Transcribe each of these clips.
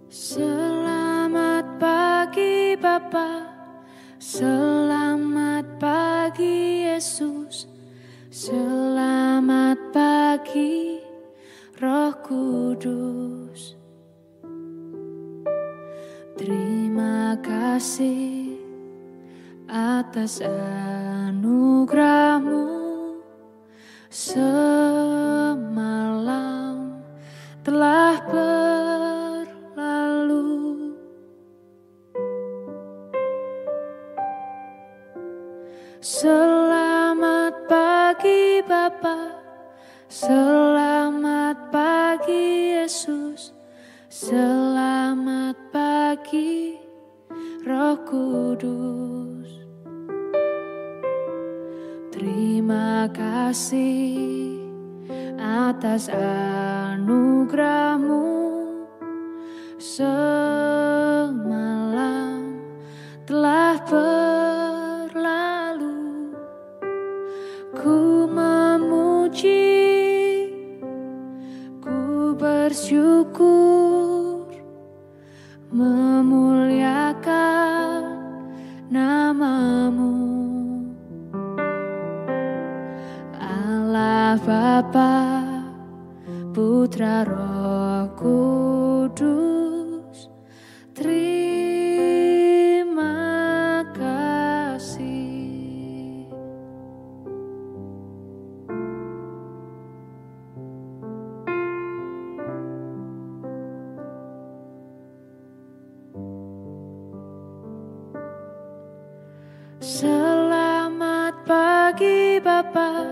Selamat pagi Bapa, selamat pagi Yesus, selamat pagi Roh Kudus. Terima kasih atas anugerah-Mu, semalam telah berlalu. Selamat pagi Bapa, selamat pagi Yesus, selamat pagi Roh Kudus. Terima kasih atas anugerah-Mu, semalam telah berlalu. Ku memuji, ku bersyukur, memuliakan nama-Mu. Allah Bapa, Putra Roh Kudus, terima kasih. Selamat pagi Bapa,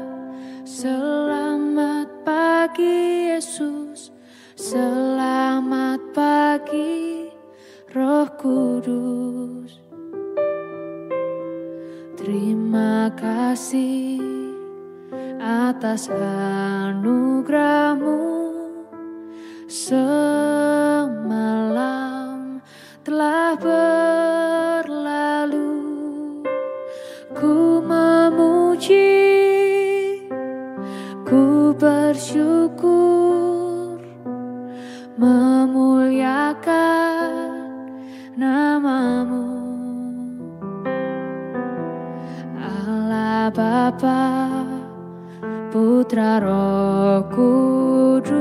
selamat pagi Yesus, selamat pagi Roh Kudus. Terima kasih atas anugerah-Mu, semalam telah berlalu. Ku memuji, ku bersyukur, memuliakan nama-Mu. Allah Bapa, Putra Roh Kudus,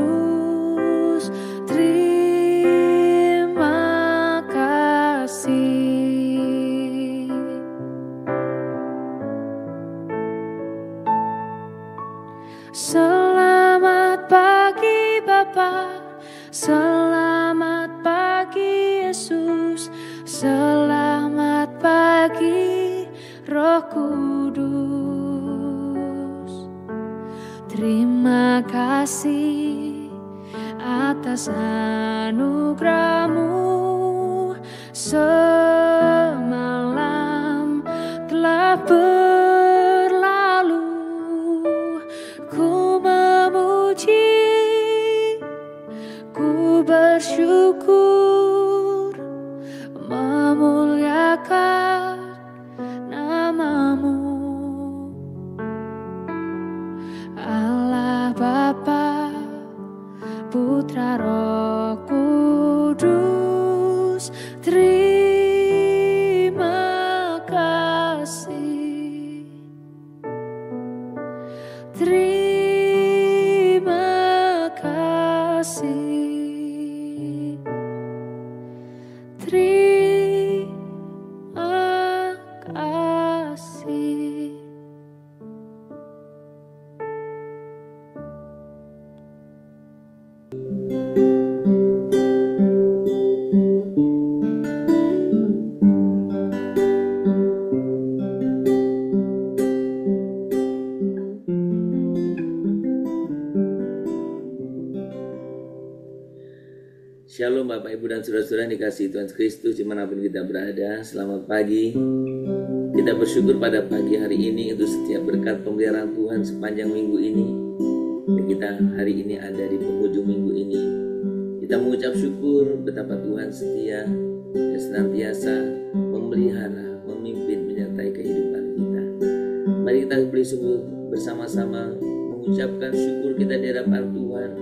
terima kasih. Selamat pagi Bapa, selamat pagi Yesus, selamat pagi Roh Kudus. Terima kasih atas anugerah-Mu, semalam telah berlalu. Ku memuji, ku bersyukur, memuliakan nama-Mu. Allah Bapa, Putra Roh Kudus, terima kasih. Terima kasih. Terima kasih. Shalom Bapak Ibu dan Saudara-saudara dikasihi Tuhan Kristus dimanapun kita berada. Selamat pagi. Kita bersyukur pada pagi hari ini untuk setiap berkat pemeliharaan Tuhan sepanjang minggu ini. Dan kita hari ini ada di penghujung minggu ini. Kita mengucap syukur betapa Tuhan setia dan senantiasa memelihara, memimpin, menyertai kehidupan kita. Mari kita bersama-sama mengucapkan syukur kita di hadapan Tuhan.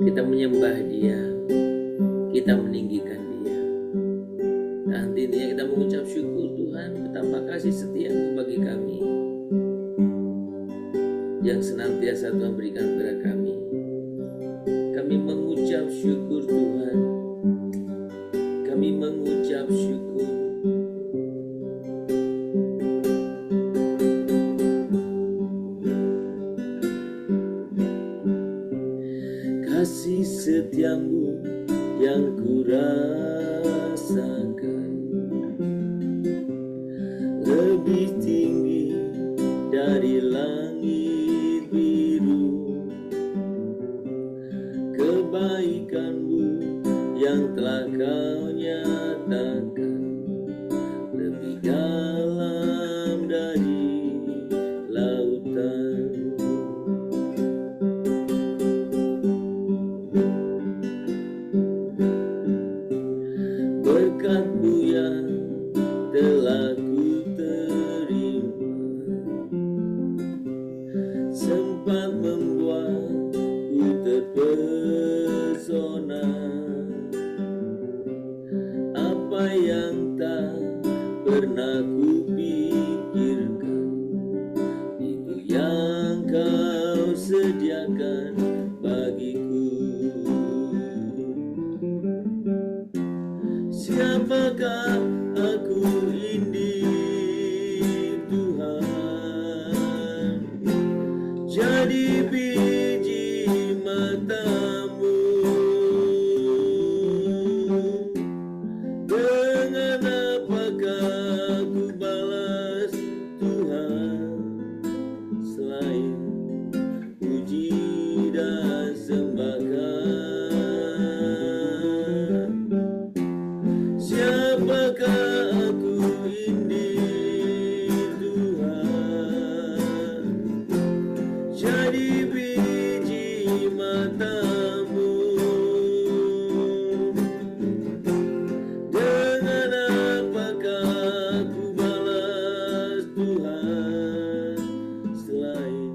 Kita menyembah Dia, kita meninggikan Dia. Dan intinya kita mengucap syukur Tuhan betapa kasih setia-Mu bagi kami, yang senantiasa Tuhan berikan kepada kami. Kami mengucap syukur Tuhan, kami mengucap syukur. Kasih setiamu yang kurasakan lebih tinggi dari langit biru. Kebaikan-Mu yang telah Kau nyatakan lebih dalam dari lautan. Berkat-Mu yang telah ku terima sempat membuatku terpesona. Apa yang tak pernah ku pikirkan, itu yang Kau sediakan bagiku. Siapakah aku ini Tuhan, jadi biji mata-Mu. Dengan apakah ku balas Tuhan, selain puji dan sembahkan. Siapakah aku ini Tuhan, jadi biji mata-Mu. Dengan apakah ku balas Tuhan, selain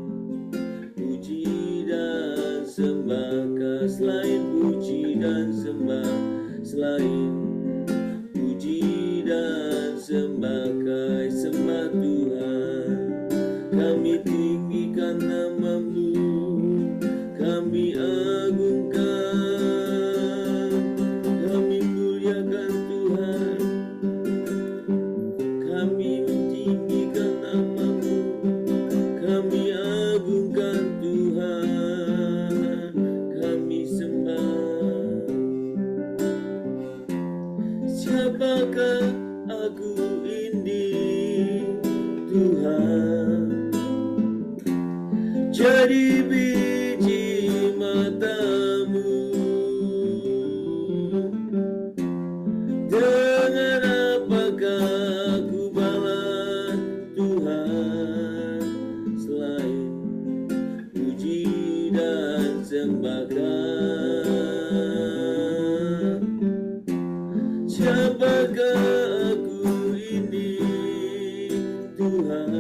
puji dan sembah. Selain puji dan sembah, selain puji dan sembah Tuhan. Kami tinggikan nama-Mu, kami agungkan, kami muliakan Tuhan. Kami tinggikan nama-Mu, kami agungkan Tuhan, kami sembah. Siapakah aku ini Tuhan, jadi biji mata-Mu. Dengan apakah ku balas Tuhan, selain puji dan sembahkan. Siapakah aku ini Tuhan,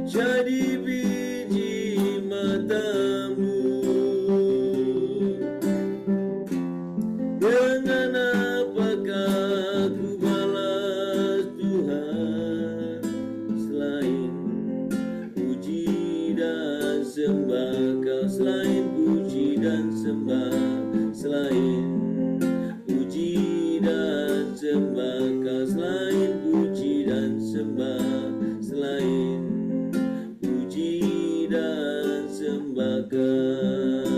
jadi biji mata-Mu. Dengan apakah ku balas Tuhan, selain puji dan sembah Kau. Selain puji dan sembah, selain puji dan sembah Kau. Selain puji dan sembah, selain puji dan sembah Kau.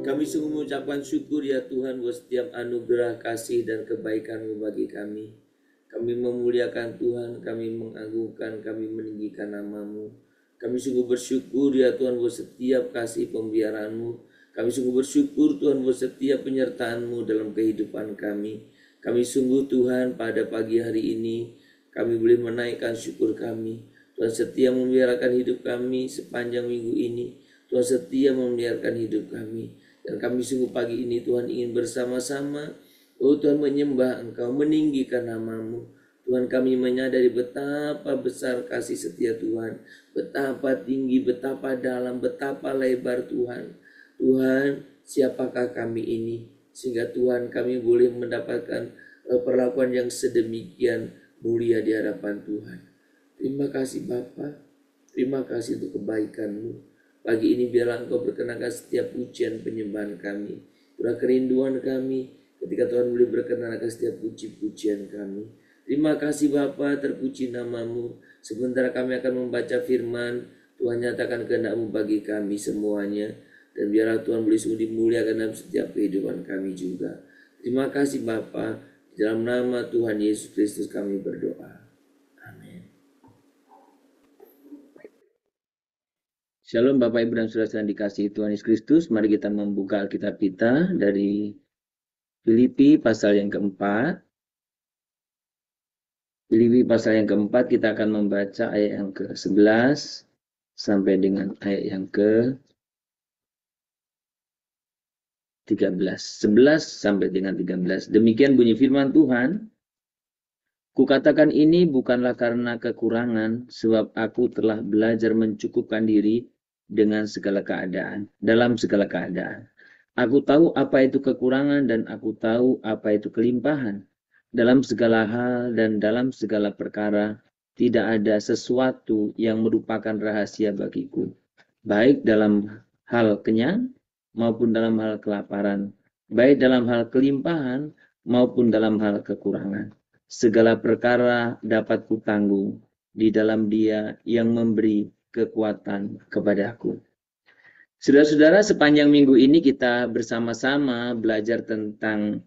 Kami sungguh mengucapkan syukur ya Tuhan buat setiap anugerah kasih dan kebaikan-Mu bagi kami. Kami memuliakan Tuhan, kami mengagungkan, kami meninggikan nama-Mu. Kami sungguh bersyukur ya Tuhan buat setiap kasih pemeliharaan-Mu. Kami sungguh bersyukur Tuhan buat setiap penyertaan-Mu dalam kehidupan kami. Kami sungguh Tuhan pada pagi hari ini kami boleh menaikkan syukur kami. Tuhan setia memeliharakan hidup kami sepanjang minggu ini. Tuhan setia memeliharakan hidup kami. Dan kami sungguh pagi ini Tuhan ingin bersama-sama, oh Tuhan, menyembah Engkau, meninggikan nama-Mu. Tuhan, kami menyadari betapa besar kasih setia Tuhan, betapa tinggi, betapa dalam, betapa lebar Tuhan. Tuhan, siapakah kami ini? Sehingga Tuhan, kami boleh mendapatkan perlakuan yang sedemikian mulia di hadapan Tuhan. Terima kasih Bapa, terima kasih untuk kebaikan-Mu. Pagi ini biarlah Engkau berkenankan setiap pujian penyembahan kami. Kurang kerinduan kami ketika Tuhan boleh berkenan akan setiap puji-pujian kami. Terima kasih Bapa, terpuji nama-Mu. Sebentar kami akan membaca firman, Tuhan nyatakan kehendak-Mu bagi kami semuanya. Dan biarlah Tuhan boleh sungguh dimuliakan dalam setiap kehidupan kami juga. Terima kasih Bapa, dalam nama Tuhan Yesus Kristus kami berdoa. Amin. Shalom Bapak Ibu dan Saudara yang dikasihi Tuhan Yesus Kristus. Mari kita membuka Alkitab kita dari Filipi pasal yang keempat. Filipi pasal yang keempat, kita akan membaca ayat yang ke-11 sampai dengan ayat yang ke-13. 11 sampai dengan 13. Demikian bunyi firman Tuhan. Kukatakan ini bukanlah karena kekurangan, sebab aku telah belajar mencukupkan diri dengan segala keadaan, dalam segala keadaan. Aku tahu apa itu kekurangan dan aku tahu apa itu kelimpahan. Dalam segala hal dan dalam segala perkara, tidak ada sesuatu yang merupakan rahasia bagiku, baik dalam hal kenyang maupun dalam hal kelaparan, baik dalam hal kelimpahan maupun dalam hal kekurangan. Segala perkara dapat kutanggung di dalam Dia yang memberi kekuatan kepadaku. Saudara-saudara, sepanjang minggu ini kita bersama-sama belajar tentang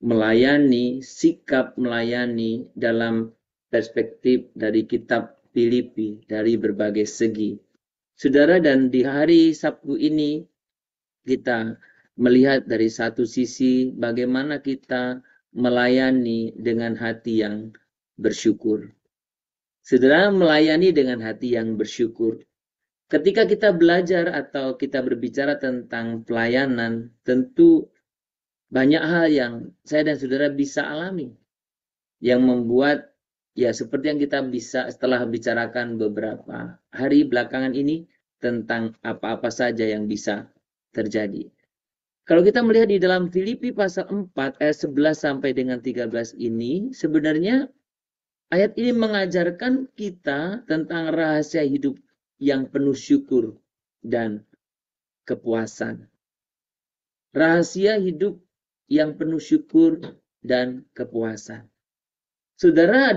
melayani, sikap melayani dalam perspektif dari kitab Filipi dari berbagai segi. Saudara, dan di hari Sabtu ini kita melihat dari satu sisi bagaimana kita melayani dengan hati yang bersyukur. Saudara, melayani dengan hati yang bersyukur. Ketika kita belajar atau kita berbicara tentang pelayanan, tentu banyak hal yang saya dan saudara bisa alami, yang membuat, ya seperti yang kita bisa setelah bicarakan beberapa hari belakangan ini, tentang apa-apa saja yang bisa terjadi. Kalau kita melihat di dalam Filipi pasal 4 ayat 11 sampai dengan 13 ini, sebenarnya ayat ini mengajarkan kita tentang rahasia hidup yang penuh syukur dan kepuasan. Rahasia hidup yang penuh syukur dan kepuasan. Saudara,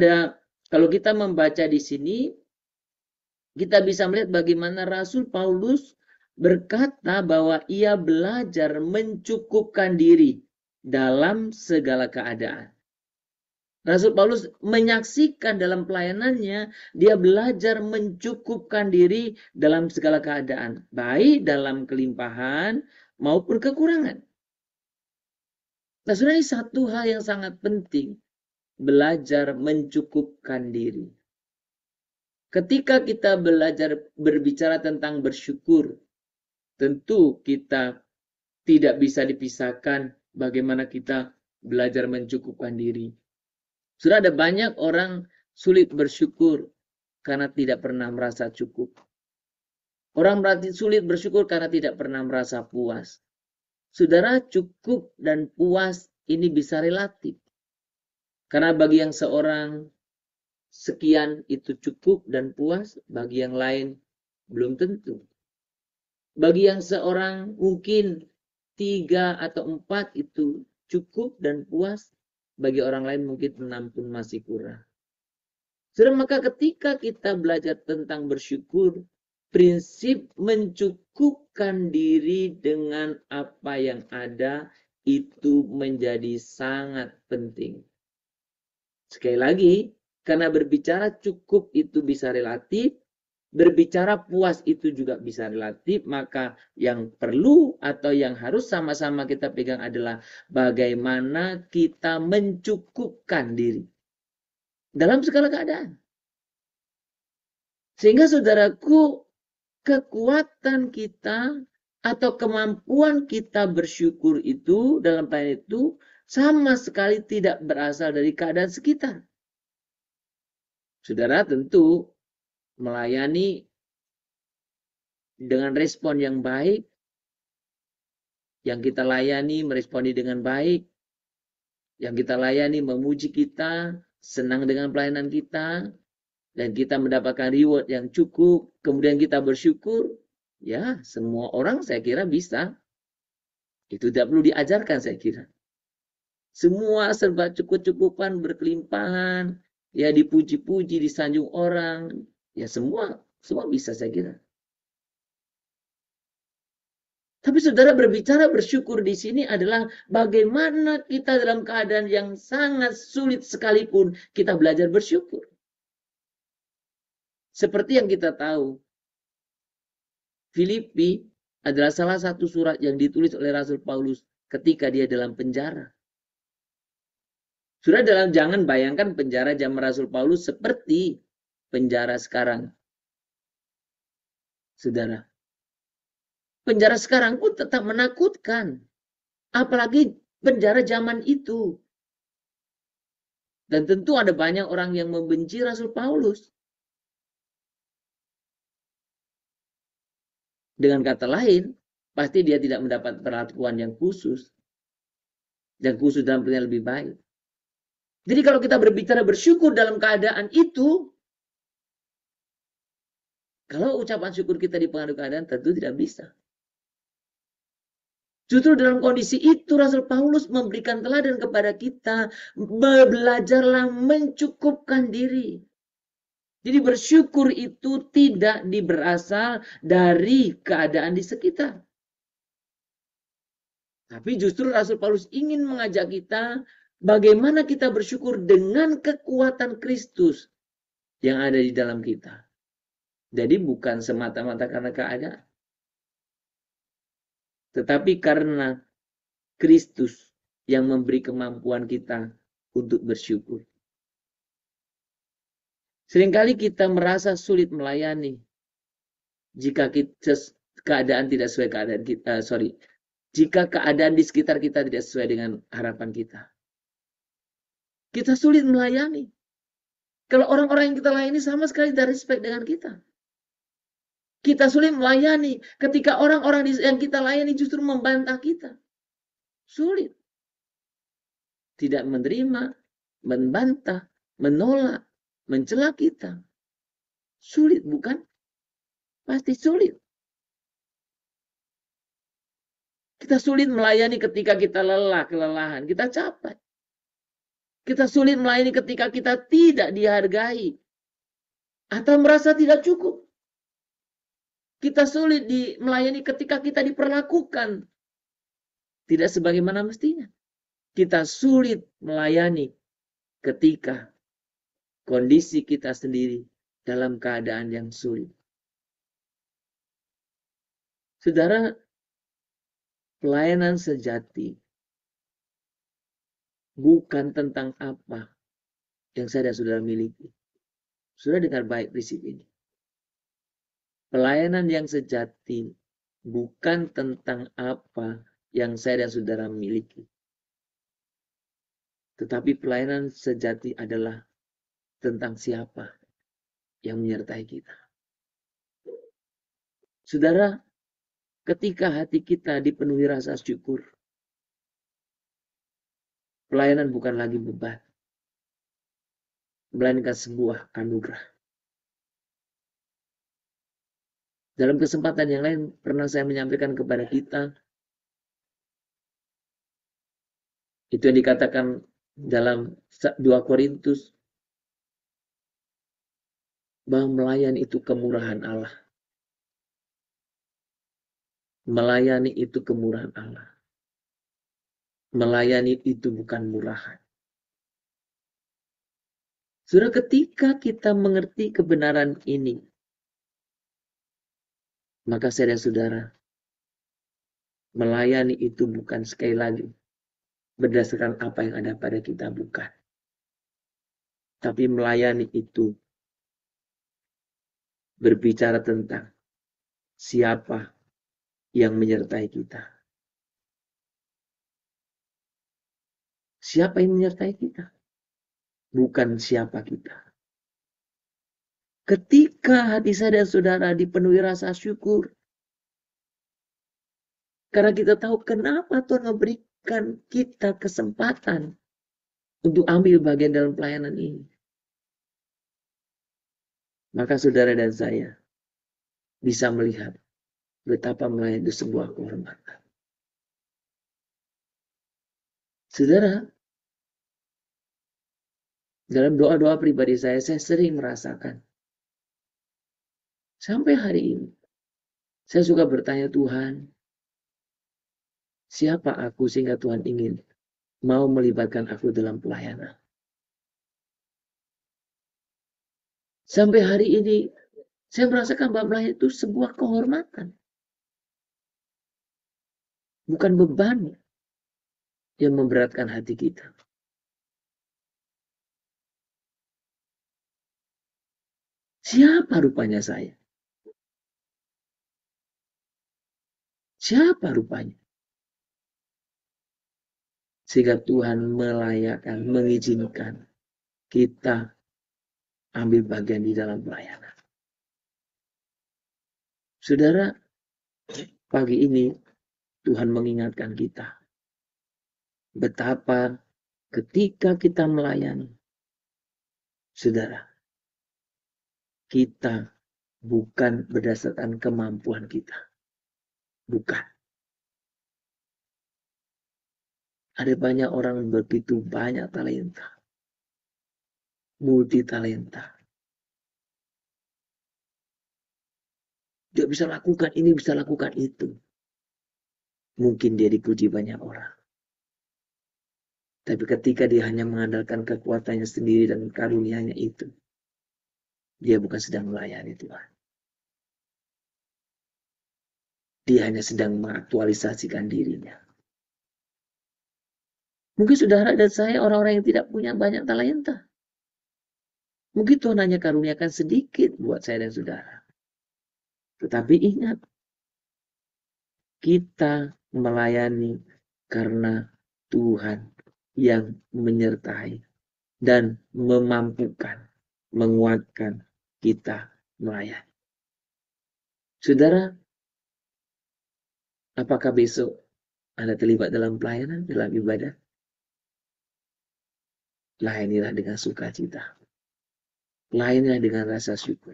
kalau kita membaca di sini, kita bisa melihat bagaimana Rasul Paulus berkata bahwa ia belajar mencukupkan diri dalam segala keadaan. Rasul Paulus menyaksikan dalam pelayanannya, dia belajar mencukupkan diri dalam segala keadaan, baik dalam kelimpahan maupun kekurangan. Nah, saudara, ini satu hal yang sangat penting, belajar mencukupkan diri. Ketika kita belajar berbicara tentang bersyukur, tentu kita tidak bisa dipisahkan bagaimana kita belajar mencukupkan diri. Sudah ada banyak orang sulit bersyukur karena tidak pernah merasa cukup. Orang berarti sulit bersyukur karena tidak pernah merasa puas. Saudara, cukup dan puas ini bisa relatif. Karena bagi yang seorang sekian itu cukup dan puas, bagi yang lain belum tentu. Bagi yang seorang mungkin 3 atau 4 itu cukup dan puas, bagi orang lain mungkin 6 pun masih kurang. Saudara, maka ketika kita belajar tentang bersyukur, prinsip mencukupkan diri dengan apa yang ada itu menjadi sangat penting. Sekali lagi, karena berbicara cukup itu bisa relatif, berbicara puas itu juga bisa relatif, maka yang perlu atau yang harus sama-sama kita pegang adalah bagaimana kita mencukupkan diri dalam segala keadaan. Sehingga saudaraku, kekuatan kita atau kemampuan kita bersyukur itu dalam pelayanan itu sama sekali tidak berasal dari keadaan sekitar. Saudara tentu melayani dengan respon yang baik, yang kita layani meresponi dengan baik, yang kita layani memuji kita, senang dengan pelayanan kita, dan kita mendapatkan reward yang cukup, kemudian kita bersyukur, ya semua orang saya kira bisa. Itu tidak perlu diajarkan saya kira. Semua serba cukup-cukupan, berkelimpahan, ya dipuji-puji, disanjung orang, ya semua bisa saya kira. Tapi saudara berbicara bersyukur di sini adalah bagaimana kita dalam keadaan yang sangat sulit sekalipun kita belajar bersyukur. Seperti yang kita tahu, Filipi adalah salah satu surat yang ditulis oleh Rasul Paulus ketika dia dalam penjara. Saudara, jangan bayangkan penjara zaman Rasul Paulus seperti penjara sekarang. Saudara, penjara sekarang pun tetap menakutkan. Apalagi penjara zaman itu. Dan tentu ada banyak orang yang membenci Rasul Paulus. Dengan kata lain, pasti dia tidak mendapat perlakuan yang khusus. Dan khusus dalam pengertian lebih baik. Jadi kalau kita berbicara bersyukur dalam keadaan itu, kalau ucapan syukur kita dipengaruhi keadaan, tentu tidak bisa. Justru dalam kondisi itu Rasul Paulus memberikan teladan kepada kita, belajarlah mencukupkan diri. Jadi bersyukur itu tidak berasal dari keadaan di sekitar. Tapi justru Rasul Paulus ingin mengajak kita bagaimana kita bersyukur dengan kekuatan Kristus yang ada di dalam kita. Jadi bukan semata-mata karena keadaan. Tetapi karena Kristus yang memberi kemampuan kita untuk bersyukur. Seringkali kita merasa sulit melayani jika keadaan tidak sesuai keadaan kita. Jika keadaan di sekitar kita tidak sesuai dengan harapan kita. Kita sulit melayani. Kalau orang-orang yang kita layani sama sekali tidak respect dengan kita. Kita sulit melayani ketika orang-orang yang kita layani justru membantah kita. Sulit. Tidak menerima, membantah, menolak, mencela kita. Sulit, bukan? Pasti sulit. Kita sulit melayani ketika kita lelah, kelelahan, kita capek. Kita sulit melayani ketika kita tidak dihargai atau merasa tidak cukup. Kita sulit melayani ketika kita diperlakukan tidak sebagaimana mestinya. Kita sulit melayani ketika kondisi kita sendiri dalam keadaan yang sulit. Saudara, pelayanan sejati bukan tentang apa yang saya dan saudara miliki. Saudara dengar baik prinsip ini. Pelayanan yang sejati bukan tentang apa yang saya dan saudara miliki. Tetapi pelayanan sejati adalah tentang siapa yang menyertai kita. Saudara, ketika hati kita dipenuhi rasa syukur, pelayanan bukan lagi beban, melainkan sebuah anugerah. Dalam kesempatan yang lain pernah saya menyampaikan kepada kita, itu yang dikatakan dalam 2 Korintus, bahwa melayani itu kemurahan Allah. Melayani itu kemurahan Allah. Melayani itu bukan murahan. Saudara, ketika kita mengerti kebenaran ini, maka saya dan saudara, melayani itu bukan sekali lagi berdasarkan apa yang ada pada kita, bukan. Tapi melayani itu berbicara tentang siapa yang menyertai kita. Siapa yang menyertai kita? Bukan siapa kita. Ketika hati saya dan saudara dipenuhi rasa syukur, karena kita tahu kenapa Tuhan memberikan kita kesempatan untuk ambil bagian dalam pelayanan ini. Maka saudara dan saya bisa melihat betapa melayani itu sebuah kehormatan. Saudara, dalam doa-doa pribadi saya sering merasakan. Sampai hari ini, saya suka bertanya Tuhan, siapa aku sehingga Tuhan ingin mau melibatkan aku dalam pelayanan. Sampai hari ini, saya merasakan bahwa pelayanan itu sebuah kehormatan. Bukan beban yang memberatkan hati kita. Siapa rupanya saya? Siapa rupanya? Sehingga Tuhan melayakkan, mengizinkan kita ambil bagian di dalam pelayanan. Saudara, pagi ini Tuhan mengingatkan kita betapa ketika kita melayani, saudara, kita bukan berdasarkan kemampuan kita. Bukan. Ada banyak orang yang begitu banyak talenta. Multi talenta. Dia bisa lakukan ini, bisa lakukan itu. Mungkin dia dipuji banyak orang. Tapi ketika dia hanya mengandalkan kekuatannya sendiri dan karunia-Nya itu, dia bukan sedang melayani Tuhan. Dia hanya sedang mengaktualisasikan dirinya. Mungkin saudara dan saya orang-orang yang tidak punya banyak talenta. Mungkin Tuhan hanya karuniakan sedikit buat saya dan saudara. Tetapi ingat, kita melayani karena Tuhan yang menyertai dan memampukan, menguatkan kita melayani. Saudara, apakah besok Anda terlibat dalam pelayanan, dalam ibadah? Layanilah dengan sukacita. Layanilah dengan rasa syukur.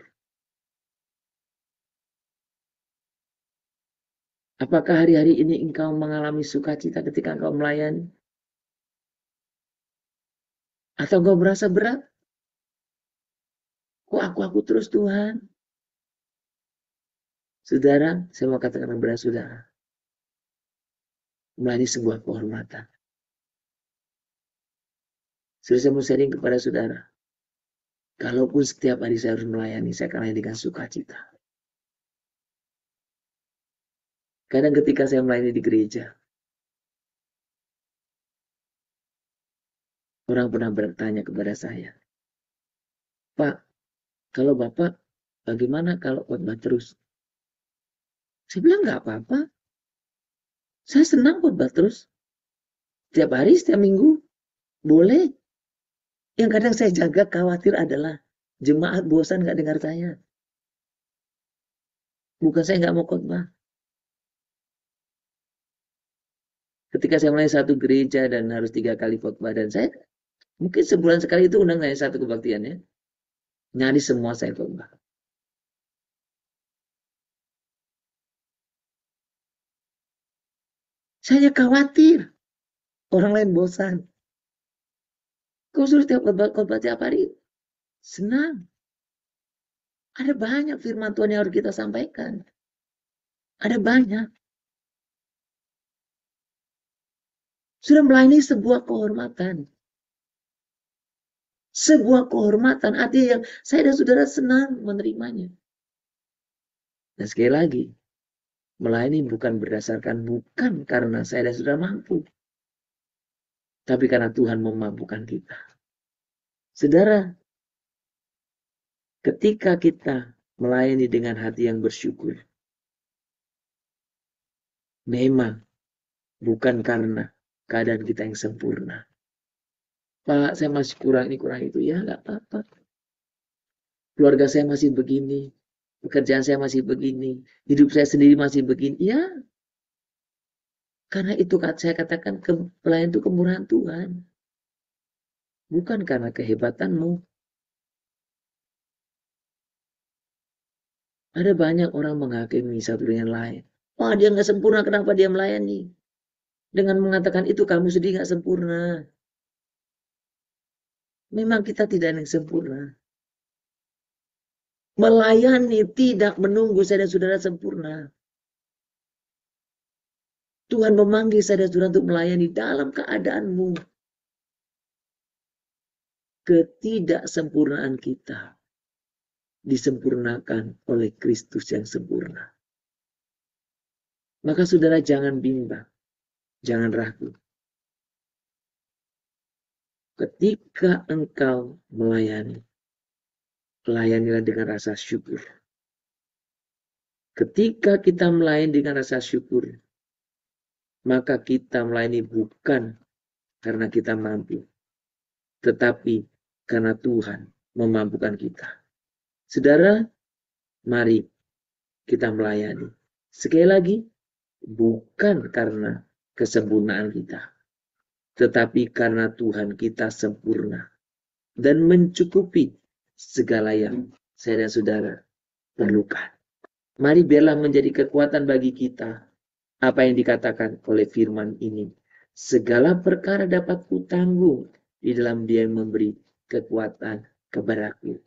Apakah hari-hari ini engkau mengalami sukacita ketika engkau melayani? Atau engkau merasa berat? Kok aku terus Tuhan? Saudara, saya mau katakan kepada saudara. Melayani sebuah kehormatan. Saya mau sharing kepada saudara. Kalaupun setiap hari saya harus melayani, saya akan melayani dengan sukacita. Kadang ketika saya melayani di gereja, orang pernah bertanya kepada saya, Pak, kalau Bapak, bagaimana kalau khotbah terus? Saya bilang nggak apa-apa. Saya senang khotbah terus. Setiap hari, setiap minggu, boleh. Yang kadang saya jaga khawatir adalah jemaat bosan nggak dengar saya. Bukan saya nggak mau khotbah. Ketika saya mulai satu gereja dan harus 3 kali khotbah, dan saya mungkin sebulan sekali itu undang saya satu kebaktiannya. Nyari semua saya khotbah. Saya khawatir orang lain bosan. Kau suruh tiap khotbah tiap hari. Senang. Ada banyak firman Tuhan yang harus kita sampaikan. Ada banyak. Sudah melayani sebuah kehormatan. Sebuah kehormatan. Artinya yang saya dan saudara senang menerimanya. Dan sekali lagi, melayani bukan karena saya dan saudara mampu. Tapi karena Tuhan memampukan kita. Saudara, ketika kita melayani dengan hati yang bersyukur, memang bukan karena keadaan kita yang sempurna. Pak, saya masih kurang ini, kurang itu. Ya, nggak apa-apa. keluarga saya masih begini, pekerjaan saya masih begini, hidup saya sendiri masih begini. Ya, karena itu saya katakan pelayan itu kemurahan Tuhan. Bukan karena kehebatanmu. Ada banyak orang menghakimi satu dengan lain. Wah, dia nggak sempurna, kenapa dia melayani? Dengan mengatakan itu kamu sendiri nggak sempurna. Memang kita tidak ada yang sempurna. Melayani tidak menunggu saya dan saudara sempurna. Tuhan memanggil saya dan saudara untuk melayani dalam keadaanmu. Ketidaksempurnaan kita disempurnakan oleh Kristus yang sempurna. Maka saudara jangan bimbang, jangan ragu. Ketika engkau melayani, layanilah dengan rasa syukur. Ketika kita melayani dengan rasa syukur, maka kita melayani bukan karena kita mampu, tetapi karena Tuhan memampukan kita. Saudara, mari kita melayani. Sekali lagi, bukan karena kesempurnaan kita, tetapi karena Tuhan kita sempurna dan mencukupi segala yang saya dan saudara perlukan. Mari biarlah menjadi kekuatan bagi kita apa yang dikatakan oleh firman ini. Segala perkara dapat kutanggung di dalam Dia yang memberi kekuatan kepadaku.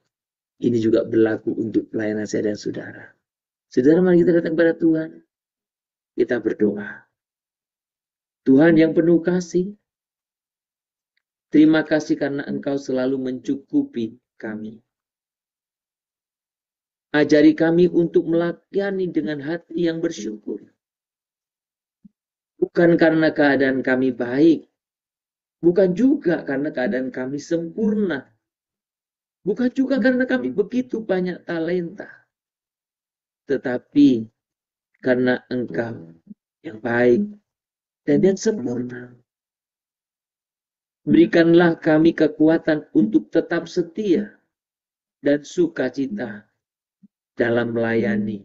Ini juga berlaku untuk pelayanan saya dan saudara. Saudara, mari kita datang kepada Tuhan. Kita berdoa. Tuhan yang penuh kasih, terima kasih karena Engkau selalu mencukupi kami. Ajari kami untuk melayani dengan hati yang bersyukur. Bukan karena keadaan kami baik, bukan juga karena keadaan kami sempurna, bukan juga karena kami begitu banyak talenta, tetapi karena Engkau yang baik dan yang sempurna. Berikanlah kami kekuatan untuk tetap setia dan sukacita dalam melayani.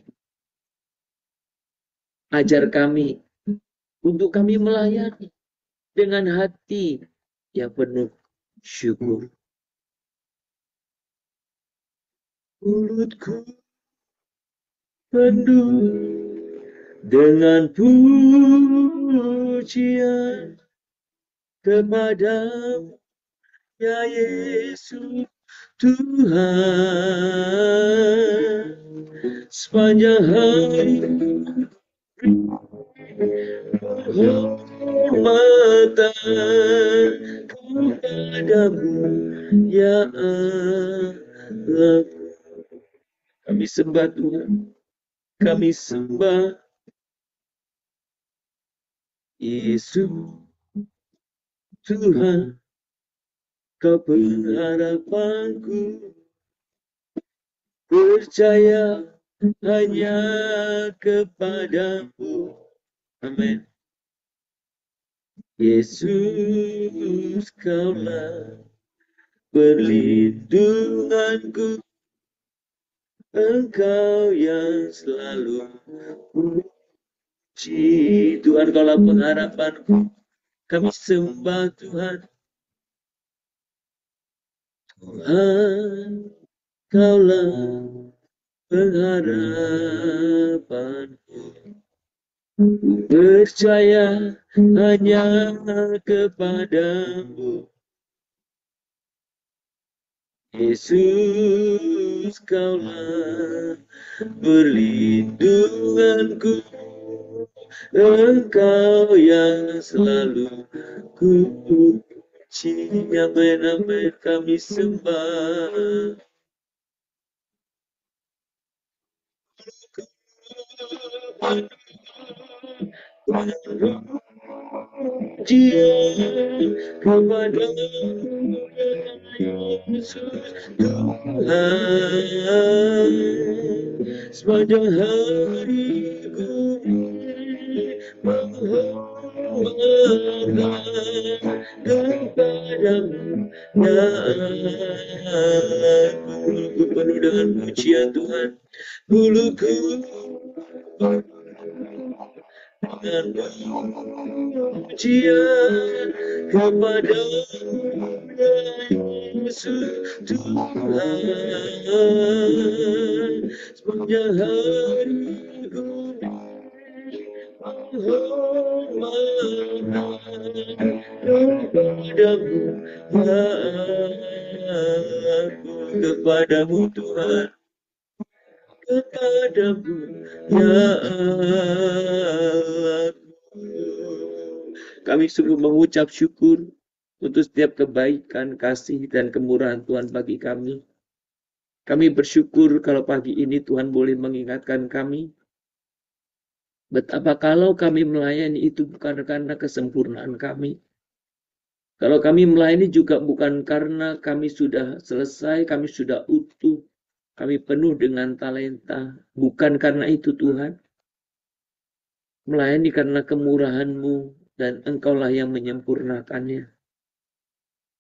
Ajar kami untuk kami melayani dengan hati yang penuh syukur. Mulutku penuh dengan pujian kepadamu, ya Yesus Tuhan. Sepanjang hari penghormatan kepadamu, ya Allah. Kami sembah Tuhan, kami sembah Yesus Tuhan, Kau pengharapanku, percaya hanya kepadamu. Amin. Yesus, Kaulah perlindunganku, Engkau yang selalu puji. Tuhan, Kaulah pengharapanku. Kami sembah Tuhan. Tuhan, Kaulah pengharapanku. Percaya hanya kepadamu. Yesus, Kaulah perlindunganku, Engkau yang selalu ku puji. Amin, amin, kami sembah. Dia kepada Yesus Tuhan, sepanjang hariku menghormatkan kepadamu, Mulutku penuh dengan pujian Tuhan. Mulutku dengan pujian kepada Yesus Tuhan. Sepanjang hariku kepadamu Tuhan, kepadamu ya Allahku. Kami sungguh mengucap syukur untuk setiap kebaikan, kasih, dan kemurahan Tuhan bagi kami. Kami bersyukur kalau pagi ini Tuhan boleh mengingatkan kami betapa kalau kami melayani itu bukan karena kesempurnaan kami. Kalau kami melayani juga bukan karena kami sudah selesai, kami sudah utuh, kami penuh dengan talenta. Bukan karena itu Tuhan. Melayani karena kemurahan-Mu dan Engkaulah yang menyempurnakannya.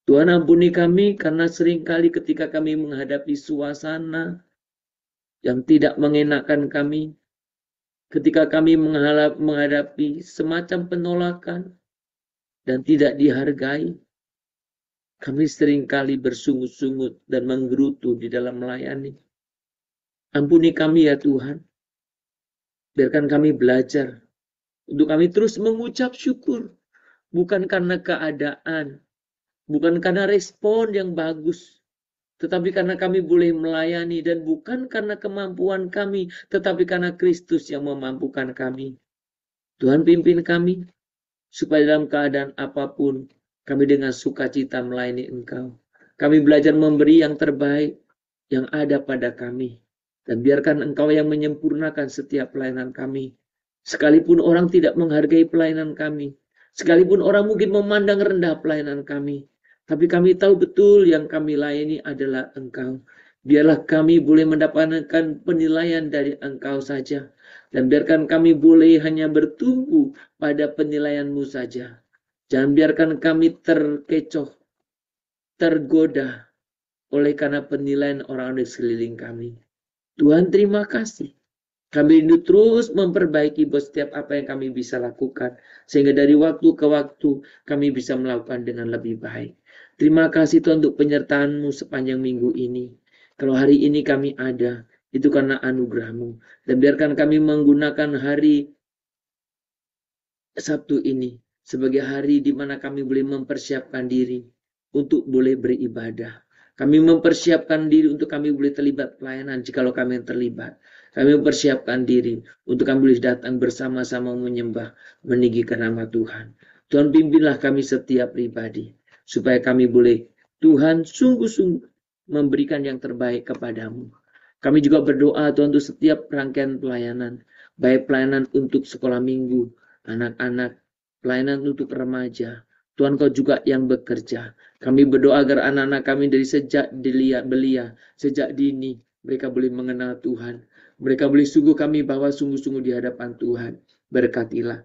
Tuhan ampuni kami karena seringkali ketika kami menghadapi suasana yang tidak mengenakan kami, ketika kami menghadapi semacam penolakan dan tidak dihargai, kami seringkali bersungut-sungut dan menggerutu di dalam melayani. Ampuni kami ya Tuhan. Biarkan kami belajar untuk kami terus mengucap syukur. Bukan karena keadaan, bukan karena respon yang bagus, tetapi karena kami boleh melayani, dan bukan karena kemampuan kami, tetapi karena Kristus yang memampukan kami. Tuhan pimpin kami, supaya dalam keadaan apapun, kami dengan sukacita melayani Engkau. Kami belajar memberi yang terbaik yang ada pada kami. Dan biarkan Engkau yang menyempurnakan setiap pelayanan kami. Sekalipun orang tidak menghargai pelayanan kami, sekalipun orang mungkin memandang rendah pelayanan kami, tapi kami tahu betul yang kami layani adalah Engkau. Biarlah kami boleh mendapatkan penilaian dari Engkau saja. Dan biarkan kami boleh hanya bertumbuh pada penilaian-Mu saja. Jangan biarkan kami terkecoh, tergoda oleh karena penilaian orang di sekeliling kami. Tuhan terima kasih. Kami rindu terus memperbaiki setiap apa yang kami bisa lakukan. Sehingga dari waktu ke waktu kami bisa melakukan dengan lebih baik. Terima kasih Tuhan untuk penyertaan-Mu sepanjang minggu ini. Kalau hari ini kami ada, itu karena anugerah-Mu. Dan biarkan kami menggunakan hari Sabtu ini sebagai hari di mana kami boleh mempersiapkan diri untuk boleh beribadah. Kami mempersiapkan diri untuk kami boleh terlibat pelayanan jikalau kami yang terlibat. Kami mempersiapkan diri untuk kami boleh datang bersama-sama menyembah, meninggikan nama Tuhan. Tuhan pimpinlah kami setiap pribadi, supaya kami boleh Tuhan sungguh-sungguh memberikan yang terbaik kepadamu. Kami juga berdoa Tuhan untuk setiap rangkaian pelayanan, baik pelayanan untuk sekolah minggu, anak-anak, pelayanan untuk remaja. Tuhan Kau juga yang bekerja. Kami berdoa agar anak-anak kami dari sejak belia, sejak dini, mereka boleh mengenal Tuhan. Mereka boleh sungguh kami bawa sungguh-sungguh di hadapan Tuhan. Berkatilah.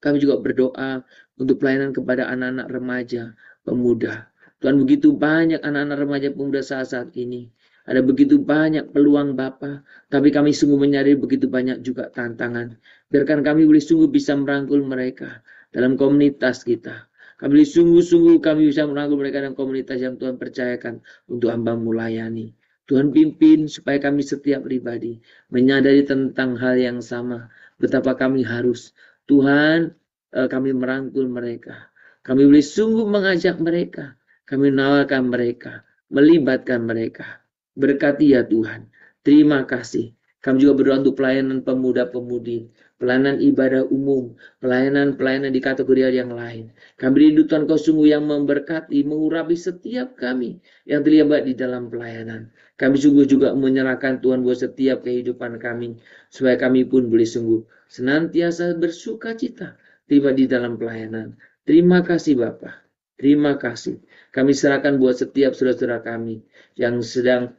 Kami juga berdoa untuk pelayanan kepada anak-anak remaja, pemuda. Tuhan, begitu banyak anak-anak remaja pemuda saat ini. Ada begitu banyak peluang Bapa, tapi kami sungguh menyadari begitu banyak juga tantangan. Biarkan kami boleh sungguh bisa merangkul mereka dalam komunitas kita. Kami sungguh-sungguh kami bisa merangkul mereka dalam komunitas yang Tuhan percayakan untuk hamba melayani. Tuhan pimpin supaya kami setiap pribadi menyadari tentang hal yang sama. Betapa kami harus Tuhan, kami merangkul mereka. Kami boleh sungguh mengajak mereka. Kami menawarkan mereka, melibatkan mereka. Berkati ya Tuhan. Terima kasih. Kami juga berdoa untuk pelayanan pemuda-pemudi, pelayanan ibadah umum, pelayanan-pelayanan di kategori yang lain. Kami rindu Tuhan Kau sungguh yang memberkati, mengurapi setiap kami yang terlibat di dalam pelayanan. Kami sungguh juga menyerahkan Tuhan buat setiap kehidupan kami, supaya kami pun boleh sungguh senantiasa bersuka cita tiba di dalam pelayanan. Terima kasih Bapa. Terima kasih. Kami serahkan buat setiap saudara-saudara kami yang sedang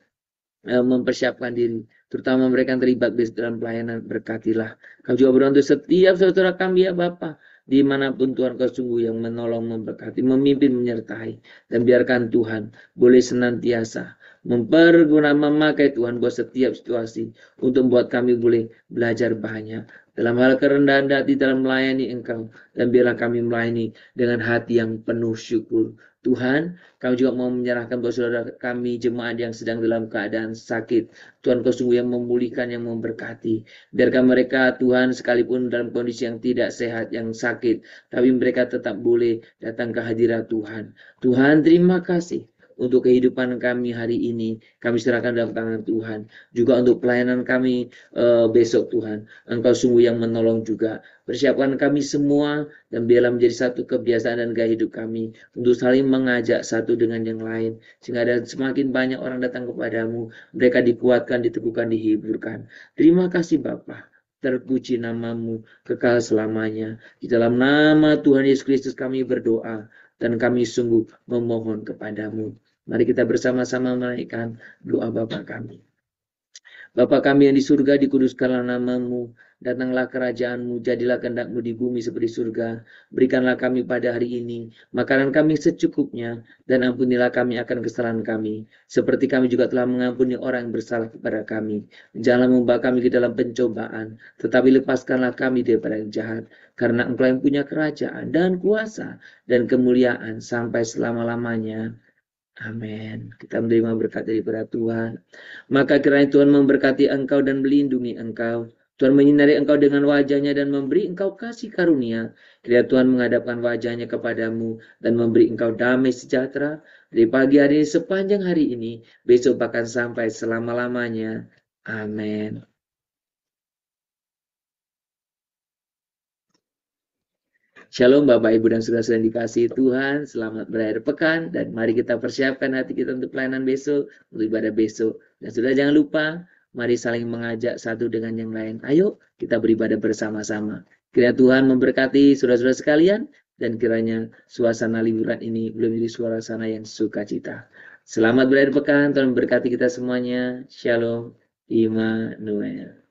mempersiapkan diri, terutama mereka yang terlibat dalam pelayanan. Berkatilah. Kami juga berdoa untuk setiap saudara kami ya Bapa, Dimanapun Tuhan Kau sungguh yang menolong, memberkati, memimpin, menyertai. Dan biarkan Tuhan boleh senantiasa memakai Tuhan buat setiap situasi untuk membuat kami boleh belajar banyak dalam hal kerendahan hati dalam melayani Engkau, dan biarlah kami melayani dengan hati yang penuh syukur. Tuhan, kami juga mau menyerahkan buat saudara kami jemaat yang sedang dalam keadaan sakit. Tuhan Kau sungguh yang memulihkan, yang memberkati. Biarkan mereka Tuhan sekalipun dalam kondisi yang tidak sehat, yang sakit, tapi mereka tetap boleh datang ke hadirat Tuhan. Tuhan, terima kasih untuk kehidupan kami hari ini. Kami serahkan dalam tangan Tuhan. Juga untuk pelayanan kami besok Tuhan. Engkau sungguh yang menolong juga. Persiapkan kami semua dan biarlah menjadi satu kebiasaan dan gaya hidup kami untuk saling mengajak satu dengan yang lain. Sehingga ada semakin banyak orang datang kepadamu. Mereka dikuatkan, diteguhkan, dihiburkan. Terima kasih Bapa. Terpuji namamu kekal selamanya. Di dalam nama Tuhan Yesus Kristus kami berdoa. Dan kami sungguh memohon kepadamu. Mari kita bersama-sama menaikkan doa Bapa kami. Bapa kami yang di surga, dikuduskanlah namamu. Datanglah kerajaanmu, jadilah kehendak-mu di bumi seperti surga. Berikanlah kami pada hari ini makanan kami secukupnya, dan ampunilah kami akan kesalahan kami, seperti kami juga telah mengampuni orang yang bersalah kepada kami. Janganlah membawa kami ke dalam pencobaan, tetapi lepaskanlah kami daripada yang jahat, karena Engkau yang punya kerajaan dan kuasa dan kemuliaan sampai selama-lamanya. Amin. Kita menerima berkat daripada Tuhan. Maka kiranya Tuhan memberkati engkau dan melindungi engkau. Tuhan menyinari engkau dengan wajahnya dan memberi engkau kasih karunia. Kiranya Tuhan menghadapkan wajahnya kepadamu dan memberi engkau damai sejahtera dari pagi hari ini sepanjang hari ini, besok bahkan sampai selama-lamanya. Amin. Shalom Bapak Ibu dan saudara-saudara yang dikasihi Tuhan. Selamat berakhir pekan dan mari kita persiapkan hati kita untuk pelayanan besok, untuk ibadah besok. Dan saudara jangan lupa, mari saling mengajak satu dengan yang lain. Ayo kita beribadah bersama-sama. Kiranya Tuhan memberkati saudara-saudara sekalian dan kiranya suasana liburan ini belum menjadi suasana yang sukacita. Selamat berakhir pekan, Tuhan memberkati kita semuanya. Shalom, Immanuel.